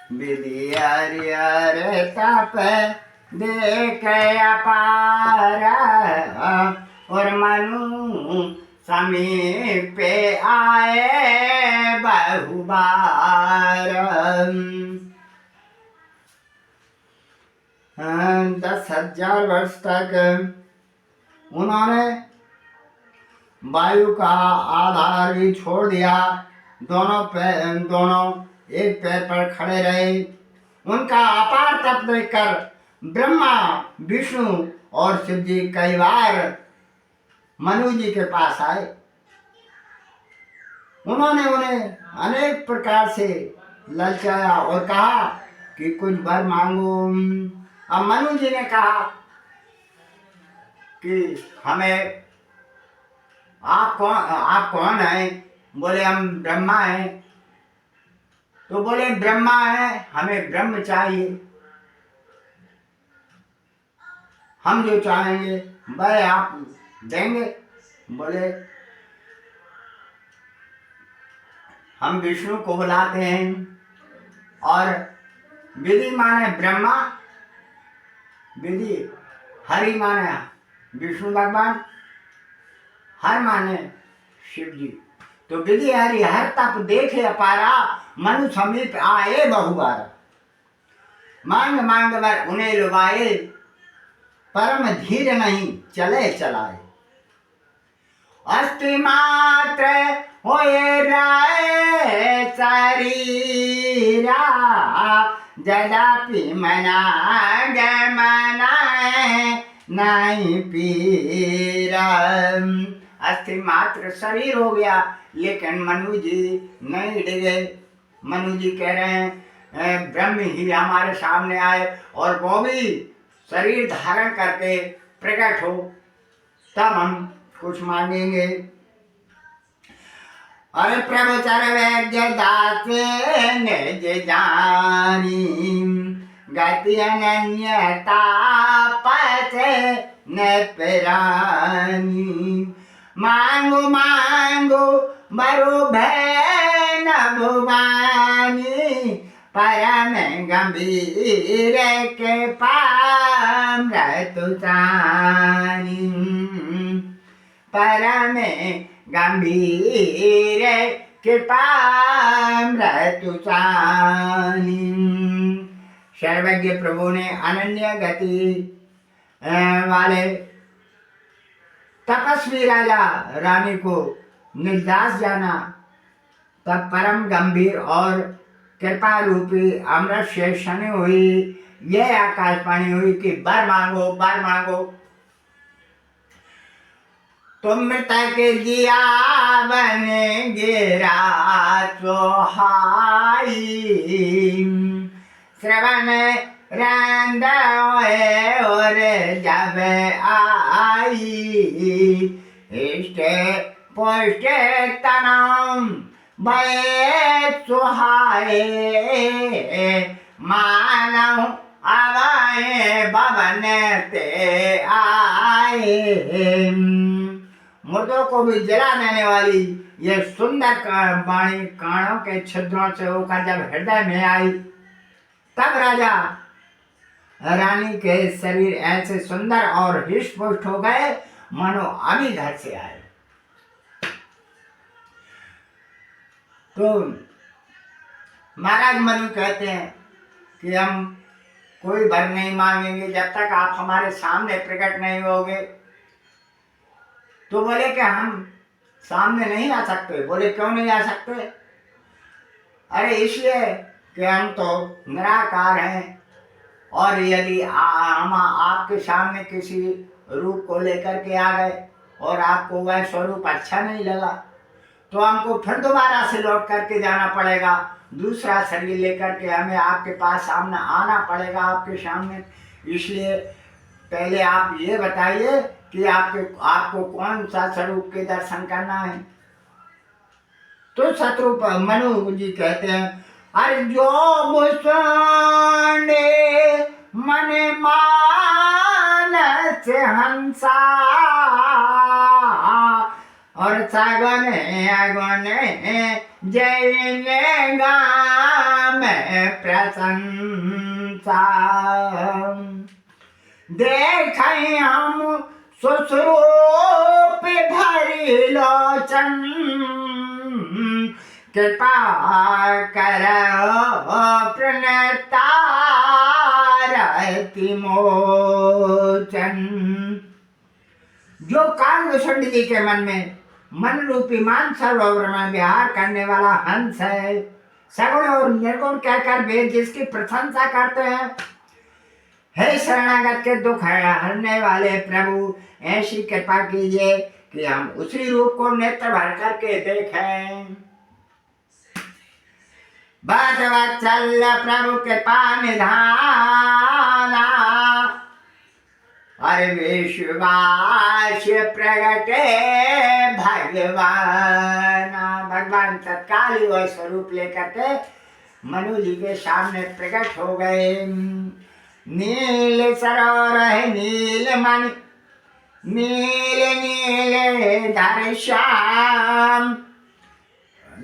विधि हरिहर तप देख अपार, और मनु समीप आए बहुबार। 10,000 वर्ष तक उन्होंने वायु का आधार भी छोड़ दिया, दोनों एक पैर पर खड़े रहे। उनका अपार तप देखकर ब्रह्मा, विष्णु और शिव जी कई बार मनु जी के पास आए। उन्होंने उन्हें अनेक प्रकार से ललचाया और कहा कि कुछ वर मांगो। अब मनु जी ने कहा कि हमें आप कौन हैं? बोले हम ब्रह्मा हैं। तो बोले ब्रह्मा है, हमें ब्रह्म चाहिए, हम जो चाहेंगे वह आप देंगे। बोले हम विष्णु को बुलाते हैं, और विधि माने ब्रह्मा, विधि हरि माने विष्णु भगवान, हर माने शिव जी। तो विधि हरि हर तप देखे अपारा, मनु समीप आए बहुबार। मांग मांग वर उन्हें लुभाए, परम धीर नहीं चले चलाए। अस्थि मात्र होए राय शरीरा, जदापि मना मनाए नहीं पीरा। अस्थि मात्र शरीर हो गया, लेकिन मनु जी नहीं डिगे। मनु जी कह रहे हैं ब्रह्म ही हमारे सामने आए और वो भी शरीर धारण करके प्रकट हो, तब हम कुछ मांगेंगे। अरे प्रभु सर्वज्ञ दाते निज जानी, गति अनन्यता पथे न पिरानी। मांगो मांगो बरु भय न भुवानी, परम गंभीर के पाम तुचानी। परम गंभीर के पाम तुचानी। सर्वज्ञ प्रभु ने अनन्य गति वाले तपस्वी राजा रानी को निर्दास जाना, तब परम गंभीर और कृपा रूपी अमृत से शनि हुई यह आकाशवाणी हुई कि वर मांगो वर मांगो। तुम मृतक जिया बन गिरा चोहाई, श्रवण रंद और जब आई। इष्ट पुष्ट तनम भय सुहाए, मानव आवाए भवन ते आए। मुर्दों को भी जला देने वाली ये सुंदर वाणी कानों के छिद्रों से होकर जब हृदय में आई, तब राजा रानी के शरीर ऐसे सुंदर और हृष्ट पुष्ट हो गए मानो अभी घर से आए। तो महाराज मनु कहते हैं कि हम कोई वर नहीं मांगेंगे जब तक आप हमारे सामने प्रकट नहीं होगे। तो बोले कि हम सामने नहीं आ सकते। बोले क्यों नहीं आ सकते? अरे इसलिए कि हम तो निराकार हैं, और यदि हम आपके सामने किसी रूप को लेकर के आ गए और आपको वह स्वरूप अच्छा नहीं लगा, तो हमको फिर दोबारा से लौट करके जाना पड़ेगा, दूसरा शरीर लेकर के हमें आपके पास सामने आना पड़ेगा आपके सामने। इसलिए पहले आप ये बताइए कि आपको कौन सा स्वरूप के दर्शन करना है। तो शत्रुप मनु जी कहते हैं, अरे जो मुसने मन मानस हंसा, और सगने अगने जैने गा में प्रशंसा देखें हम सुस्रूप भरी लोचन कृपा करो प्रणता रहति मोचन। जो कालभूषण जी के मन में मन रूपी मान सरोवर में विहार करने वाला हंस है, सगुण और निर्गुण कहकर वेद जिसकी प्रशंसा करते हैं, हे शरणागत के दुख हरने वाले प्रभु ऐसी कृपा कीजिए कि हम उसी रूप को नेत्र भर करके देखें। भद्रवत्सल प्रभु कृपा निधाना अरे विश्वास प्रगटे भगवान। भगवान तत्काल ही वह स्वरूप लेकर के मनु जी के सामने प्रकट हो गए। नील सरोवर है नील मणि नील नील धर श्याम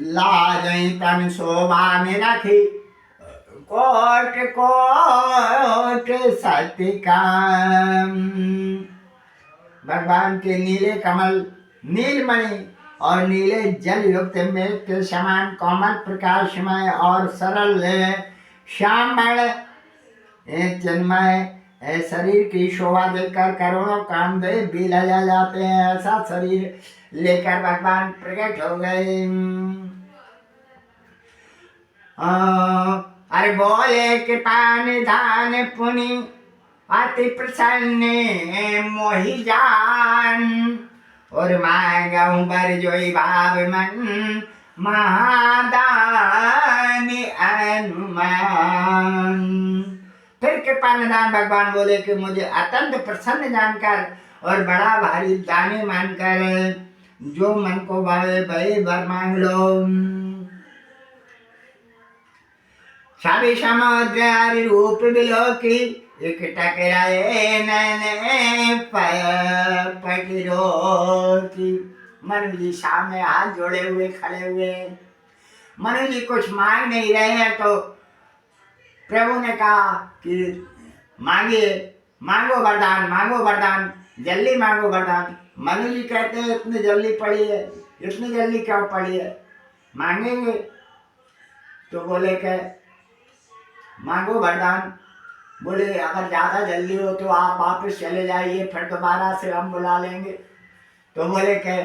लाजई तन शोभा में रखी कोट कोट सत्य काम। भगवान के नीले कमल नीलमणि और नीले जल युक्त मेघ के समान कोमल प्रकाशमय और सरल श्याममय चिन्मय शरीर की शोभा देखकर करोड़ों कामदेव भी लजा जाते हैं। ऐसा शरीर लेकर भगवान प्रकट हो गए। अरे बोले कृपा निधान पुनि अति प्रसन्न मोहि जान और मांगऊ बर जोई भाव मन महादानी अनुमान। फिर कृपा निधान भगवान बोले कि मुझे अत्यंत प्रसन्न जानकर और बड़ा भारी दानी मानकर जो मन को भावे भय भर मांग लो। सभी समुद्र हरि रूप बिलोकी एक टकराए नैने पटिरोकी। मनु जी सामने हाथ जोड़े हुए खड़े हुए। मनु जी कुछ मांग नहीं रहे हैं तो प्रभु ने कहा कि मांगिए, मांगो वरदान, जल्दी मांगो वरदान। मनु जी कहते हैं इतनी जल्दी पड़ी है, इतनी जल्दी क्यों पड़ी है, मांगेंगे। तो बोले कि मांगो वरदान। बोले अगर ज़्यादा जल्दी हो तो आप वापस चले जाइए, फिर दोबारा से हम बुला लेंगे। तो बोले कि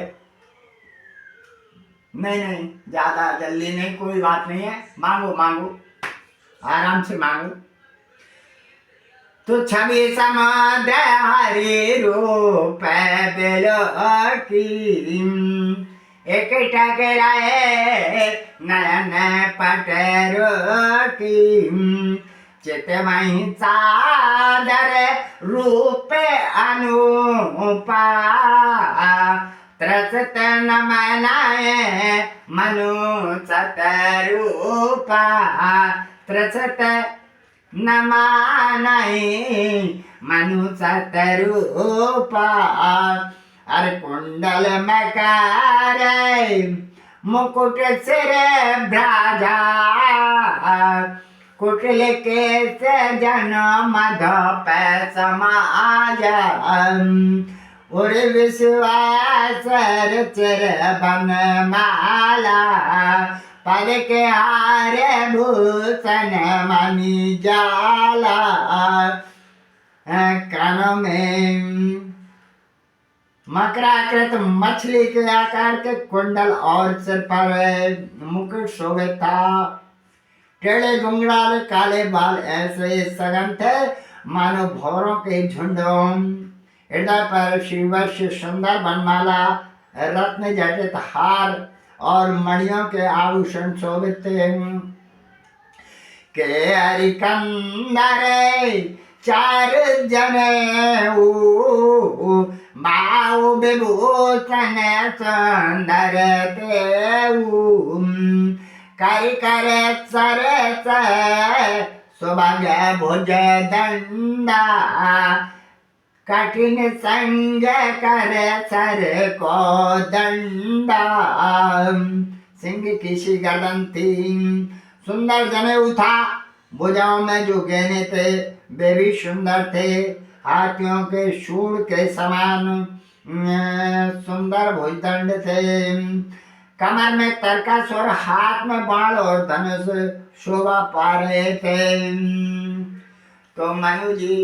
नहीं, ज़्यादा जल्दी नहीं, कोई बात नहीं है, मांगो, आराम से मांगो। तो छवि समुद्र हरि रूप बिलोकी एक टकराए नयन पटरोकी। चितमहि सादर रूप अनुपा त्रसत नमनाए मनु सतरूपा। त्रसत नमानाए मनु सतरूपा। अरे कुंडल मकार मुकुट सिर भ्राजा कुटिल केस जन मधप समाज। और विश्वास चिर बन माला पद के हार भूषण मणि जाला। कानों में मकराकृत मछली के आकार के कुंडल और सिर पर मुकुट शोभित था। टेढ़े घुंघराले काले बाल ऐसे सघन थे मानो भौरों के झुंडों। हृदय पर शिवश सुंदर बनमाला रत्न जटित हार और मणियों के आभूषण शोभित थे। के हरिकंदर चार जने बाहु विभूषण सुंदर देऊ। कर सरस सौभाग्य भुज दंडा कठिन संग कर सर को दंडा। सिंह की सी गर्दन थी सुंदर जनेऊ था, भुजाओं में जो गहने थे वे भी सुंदर थे, हाथियों के सूंड के समान सुंदर भुजदंड थे, कमर में तरकस और हाथ में बाण और धनुष शोभा पा रहे थे। तो मनु जी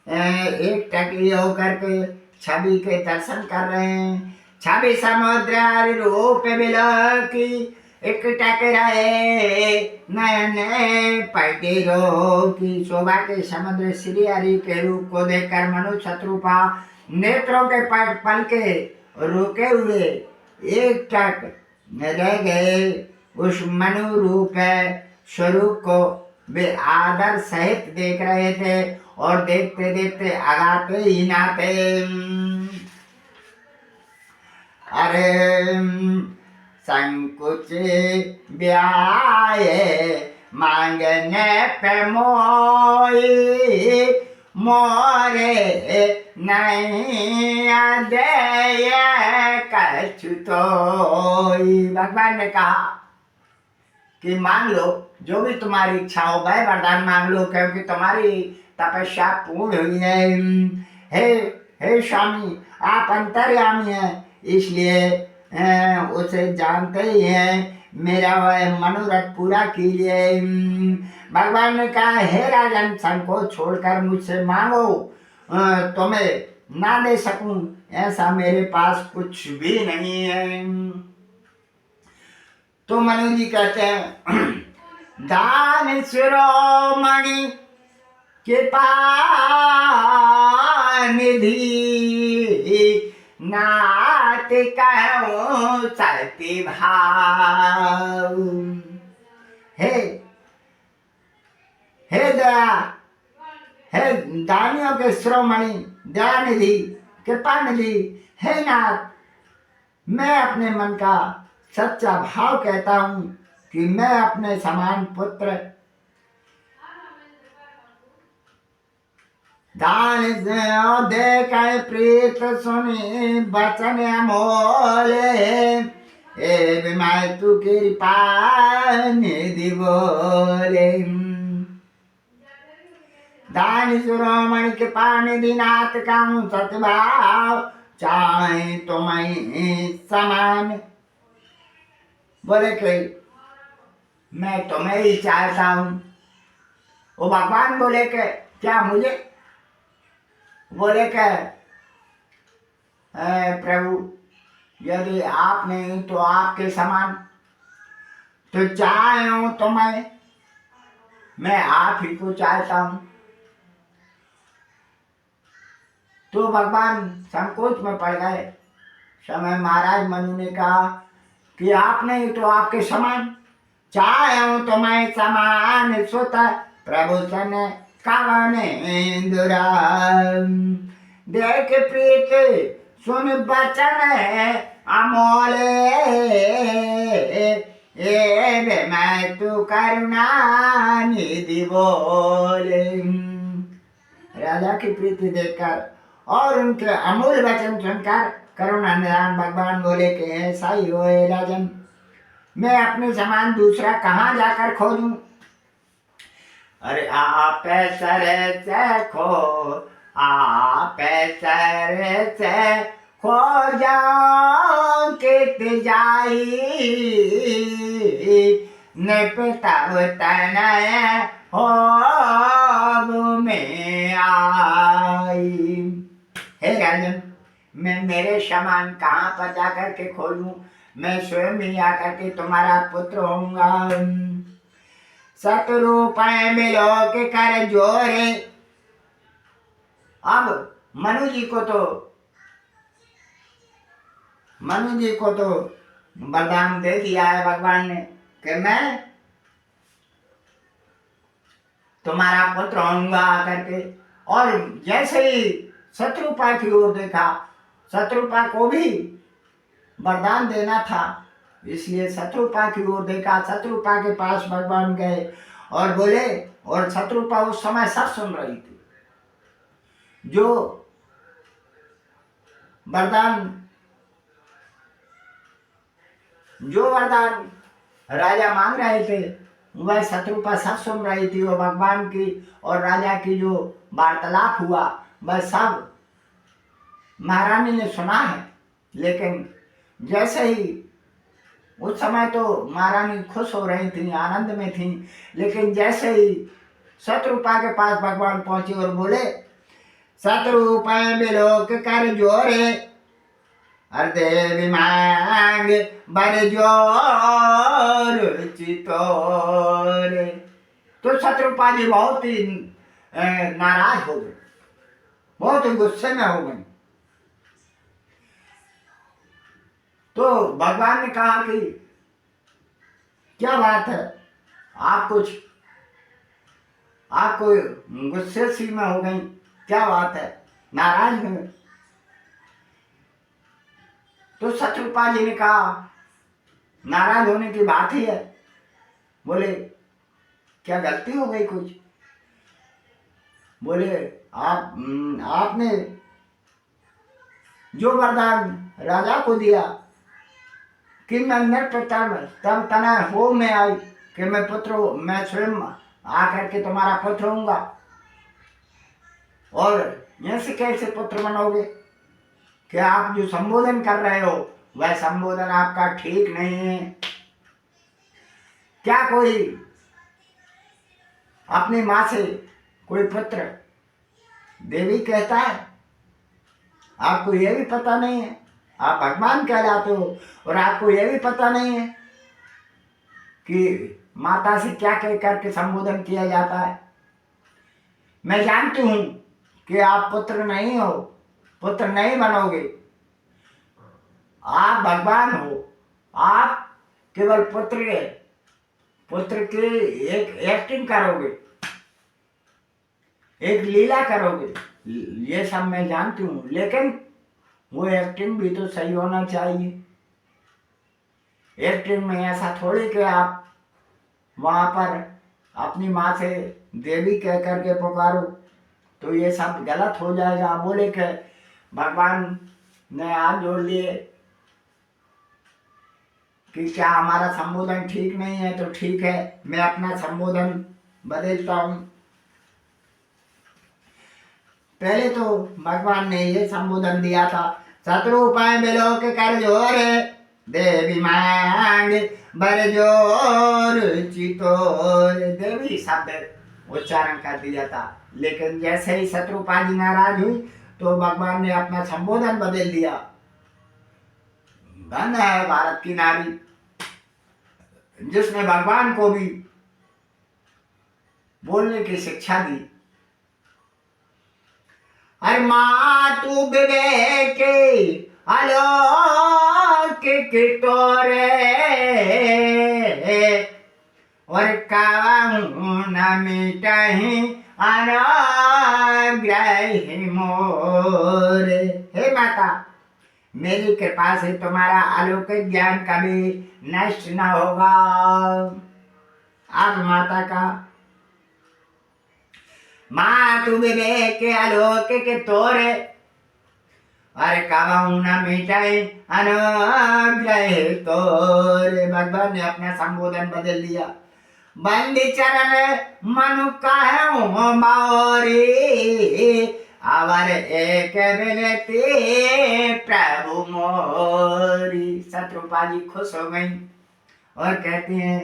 एक टकली होकर के छवि के दर्शन कर रहे हैं। छवि समुद्र रूप बिलकी एक टकराए नयन पटेरो की शोभा के समुद्र श्री हरि के रूप को देखकर मनु शत्रुपा नेत्रों के पल के रुके हुए एक टक रह गए। उस मनु रूप स्वरूप को वे आदर सहित देख रहे थे और देखते देखते आगाते ही नाते अरे संकुच ब्याये मांगने पे मोई मोरे नहीं दे कछु तो। भगवान ने कहा कि मांग लो जो भी तुम्हारी इच्छा हो, वह वरदान मांग लो, क्योंकि तुम्हारी तपस्या पूर्ण हुई है। हे स्वामी, आप अंतर्यामी हैं, इसलिए उसे जानते ही हैं, मेरा वह मनोरथ पूरा कीजिए। भगवान ने कहा, हे राजन, संकोच छोड़कर मुझसे मांगो, तुम्हें ना दे सकूं ऐसा मेरे पास कुछ भी नहीं है। तो मनु जी कहते हैं, दान शिरोमणि कृपा निधि नाथ कहूं सती भाव। हे दया, हे दानियों के शिरोमणि, दयानिधि, कृपा निधि, हे नाथ, मैं अपने मन का सच्चा भाव कहता हूं कि मैं अपने समान पुत्र दान देख प्रीत सुनी वचन अमोले, मैं तू कृपा निधि बोले। दान शिरोमणि कृपा निधि नाथ कहूं सतभाव, चाहे तुम्हें समान। बोले कि मैं तुम्हें ही चाहता हूं। वो भगवान बोले कि क्या मुझे? बोले कि प्रभु, यदि आप नहीं तो आपके समान, तो चाहे हूं तो मैं आप ही को चाहता हूं। तो भगवान संकोच में पड़ गए। समय महाराज मनु ने कहा कि आप नहीं तो आपके समान, चाहे हूं तो मैं समान सुत प्रभु सन कवन इंदुरा। देख प्रीत सुन बचन अमोले, मैं तू करुणा निधि बोले। राजा की प्रीति देखकर और उनके अमूल वचन सुनकर करुणा निधान भगवान बोले कि ऐसा ही होए राजन, मैं अपने समान दूसरा कहाँ जाकर खोजूं? अरे आप सर से खो, आप सर से खो जाओ कित जाई, निपतब तनय हो में आई। हे राजन, मैं मेरे समान कहाँ पर जाकर के खोजूं? मैं स्वयं ही आकर के तुम्हारा पुत्र होऊंगा। सतरूप मिलो के कर जोरे। अब मनु जी को तो वरदान दे दिया है भगवान ने कि मैं तुम्हारा पुत्र होऊंगा आकर के। और जैसे ही शत्रुपा की ओर देखा, शत्रुपा को भी वरदान देना था, इसलिए शत्रुपा की ओर देखा। शत्रुपा के पास भगवान गए और बोले, और शत्रुपा उस समय सब सुन रही थी। जो वरदान राजा मांग रहे थे वह शत्रुपा सब सुन रही थी। वो भगवान की और राजा की जो वार्तालाप हुआ वह सब महारानी ने सुना है। लेकिन जैसे ही उस समय तो महारानी खुश हो रही थी, आनंद में थी, लेकिन जैसे ही शत्रुपा के पास भगवान पहुंचे और बोले, शत्रुपा बिलोक कर जोरे अर्धे मांग बर जोर चितोरे। तो शत्रुपा जी बहुत ही नाराज हो गए, बहुत ही गुस्से में हो गए। तो भगवान ने कहा कि क्या बात है, आपको गुस्से सी में हो गई, क्या बात है, नाराज हुए? तो शत्रुपा जी ने कहा, नाराज होने की बात ही है। बोले, क्या गलती हो गई कुछ? बोले, आपने जो वरदान राजा को दिया कि मैं नृत्य तब तना हो में आई कि मैं स्वयं आकर के तुम्हारा पुत्र होऊंगा, और ऐसे कैसे पुत्र बनोगे कि आप जो संबोधन कर रहे हो वह संबोधन आपका ठीक नहीं है। क्या कोई अपनी माँ से कोई पुत्र देवी कहता है? आपको यह भी पता नहीं है, आप भगवान कहलाते हो, और आपको यह भी पता नहीं है कि माता से क्या कह करके संबोधन किया जाता है। मैं जानती हूं कि आप पुत्र नहीं हो, पुत्र नहीं बनोगे, आप भगवान हो। आप केवल पुत्र की एक एक्टिंग करोगे, एक लीला करोगे, ये सब मैं जानती हूँ, लेकिन वो एक्टिंग भी तो सही होना चाहिए। एक्टिंग में ऐसा थोड़ी कि आप वहां पर अपनी माँ से देवी कह करके पुकारो, तो ये सब गलत हो जाएगा। बोले कि भगवान ने हाथ जोड़ लिए कि क्या हमारा संबोधन ठीक नहीं है? तो ठीक है, मैं अपना संबोधन बदलता हूँ। पहले तो भगवान ने ये संबोधन दिया था, शत्रुपाय बिलोक कर जोरे देवी मांग बर जोर चितोर। देवी शब्द उच्चारण कर दिया था, लेकिन जैसे ही शत्रुपा जी नाराज हुई तो भगवान ने अपना संबोधन बदल दिया। धन्य है भारत की नारी जिसने भगवान को भी बोलने की शिक्षा दी। अरे मातु विवेक अलौकिक तोरे और कहूँ न मिटहि अनुग्रह मोर। हे माता, मेरी कृपा से तुम्हारा अलौकिक ज्ञान कभी नष्ट न होगा। अब माता का मातु विवेक अलौकिक तोरे अरे कहूँ न मिटाए अनुग्रह तोरे। भगवान ने अपना संबोधन बदल दिया। बंदी चरण मनु कहूँ मोरी अवर एक विनती प्रभु मोरी। शत्रुपा जी खुश हो गई और कहती हैं,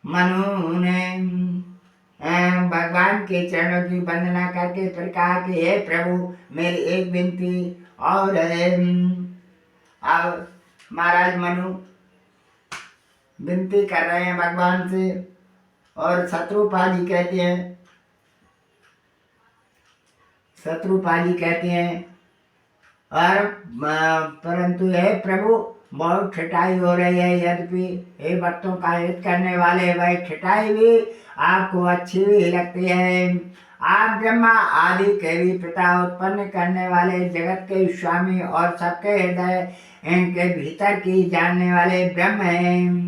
मनु ने भगवान के चरणों की वंदना करके फिर कहा कि हे प्रभु, मेरी एक विनती और है। अब महाराज मनु विनती कर रहे हैं भगवान से, और शत्रुपा जी कहते हैं और परंतु हे प्रभु, बहुत ठिठाई हो रही है। यद्यपि हे भक्तों का हित करने वाले, वह ठिठाई भी आपको अच्छी भी लगती है। आप ब्रह्मा आदि के भी पिता, उत्पन्न करने वाले, जगत के स्वामी और सबके हृदय इनके भीतर की जानने वाले ब्रह्म हैं।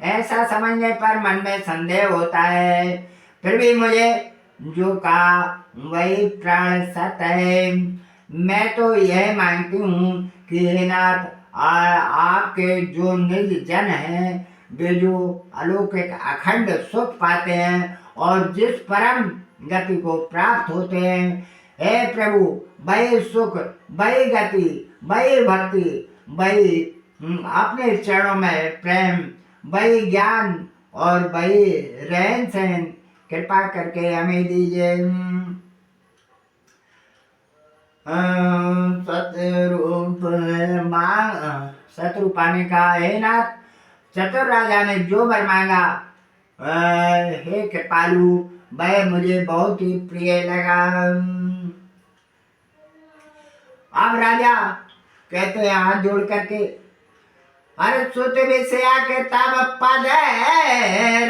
ऐसा समझने पर मन में संदेह होता है, फिर भी मुझे जो कहा वही प्राण सत्य है। मैं तो यह मानती हूँ कि हे नाथ, आपके जो निज जन हैं वे जो अलौकिक अखंड सुख पाते हैं और जिस परम गति को प्राप्त होते हैं, हे प्रभु, वही सुख, वही गति, वही भक्ति, वही अपने चरणों में प्रेम, वही ज्ञान और वही रहन सहन कृपा करके हमें दीजिए। शत्रु पाने का हे नाथ, चतुर राजा ने जो वर मांगा, हे कृपालु, वह मुझे बहुत ही प्रिय लगा। अब राजा कहते हैं हाथ जोड़ करके, अरे सुत विषया के तब पद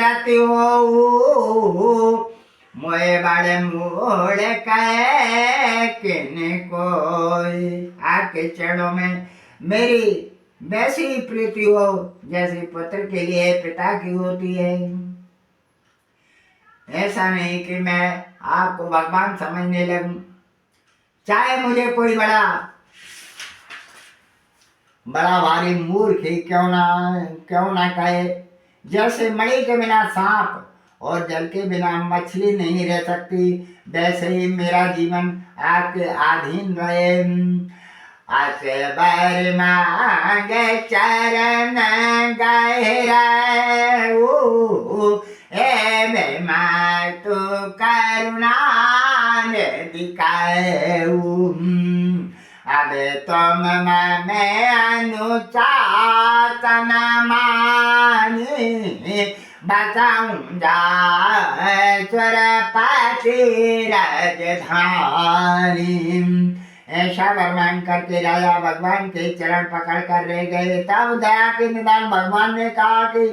रति हो, मोए बड़े मोड़ कहे किन कोई। आपके चरणों में मेरी वैसी प्रीति हो जैसी पुत्र के लिए पिता की होती है। ऐसा नहीं कि मैं आपको भगवान समझने लगूं, चाहे मुझे कोई बड़ा भारी मूर्ख ही क्यों ना कहे। जैसे मणि के बिना सांप और जल के बिना मछली नहीं रह सकती, वैसे ही मेरा जीवन आपके अधीन रहे। असबर मांगे चरण गहरा, तू करुणा दिखाए। अब तुम में अनुशासन मानी, बचाऊंगा सुरपति राजधानी। ऐसा वरमान करके राजा भगवान के चरण पकड़ कर रह गए। तब दया के निदान भगवान ने कहा कि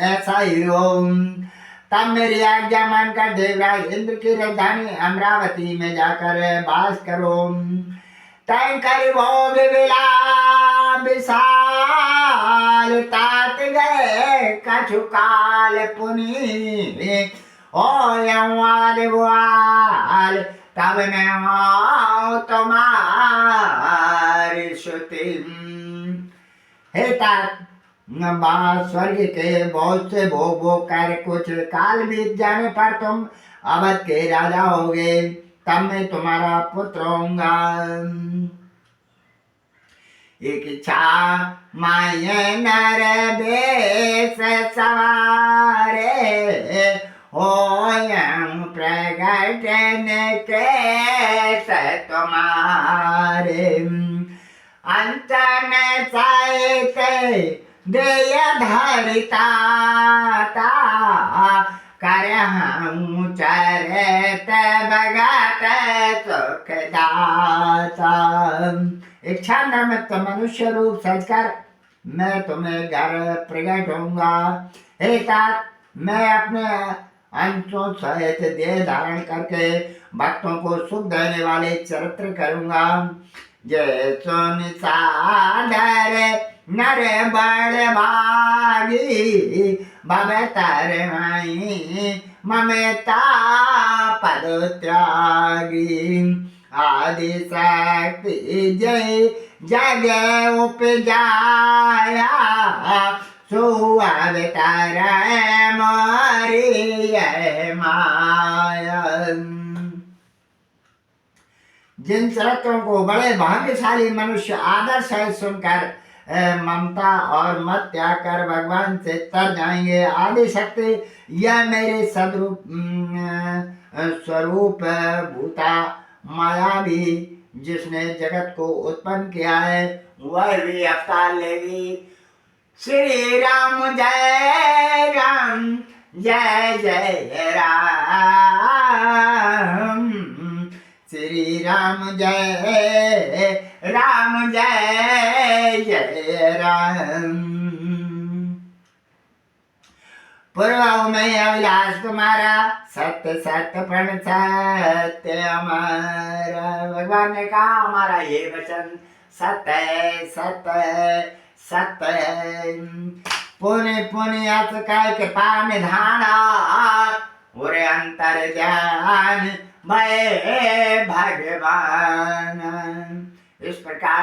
ऐसा ही हो। तब मेरी आज्ञा मानकर देवराज इंद्र की राजधानी अमरावती में जाकर वास करो। तय कर भोग विशाल तात गए कछु काल पुनि, ओ यवाल तब मैं हो तुम्हारी श्रुति। हे तात, स्वर्ग के बहुत से भोग कर कुछ काल बीत जाने पर तुम अवध के राजा होगे, तब मैं तुम्हारा पुत्र होऊंगा। एक इच्छा माये नर बेस सवारे, हो प्रगटन के तुम्हारे। अंत में साहित्य देय धरिता कर हम चरित भगत सुखदाता। इच्छा निमित्त मनुष्य रूप सजकर मैं तुम्हें घर प्रकट होऊंगा। हे तात, मैं अपने अंशों सहित देह धारण करके भक्तों को सुख देने वाले चरित्र करूंगा। जय सुन सादर नर बड़ भागी, भवतर ममता पद त्यागी। आदि शक्ति जय जग उपजाया, सुअवतार मारी माया। जिन शरतों को बड़े भाग्यशाली मनुष्य आदर सहित सुनकर ममता और मत त्याग कर भगवान से तर जाएंगे। आदि शक्ति यह मेरे स्वरूप भूता माया भी जिसने जगत को उत्पन्न किया है, वह भी अवतार लेगी। श्री राम जय राम, जय जय राम। श्री राम जय राम, जय जय राम। पूर्व में अविलास तुम्हारा, सत्य सत्य प्रण सत्य हमारा। भगवान ने कहा हमारा ये वचन सत्य सत्य सत्य। पुण्य पुण्य अत काय कृपा निधाना, उरे अंतर ज्ञान भय भगवान। इस प्रकार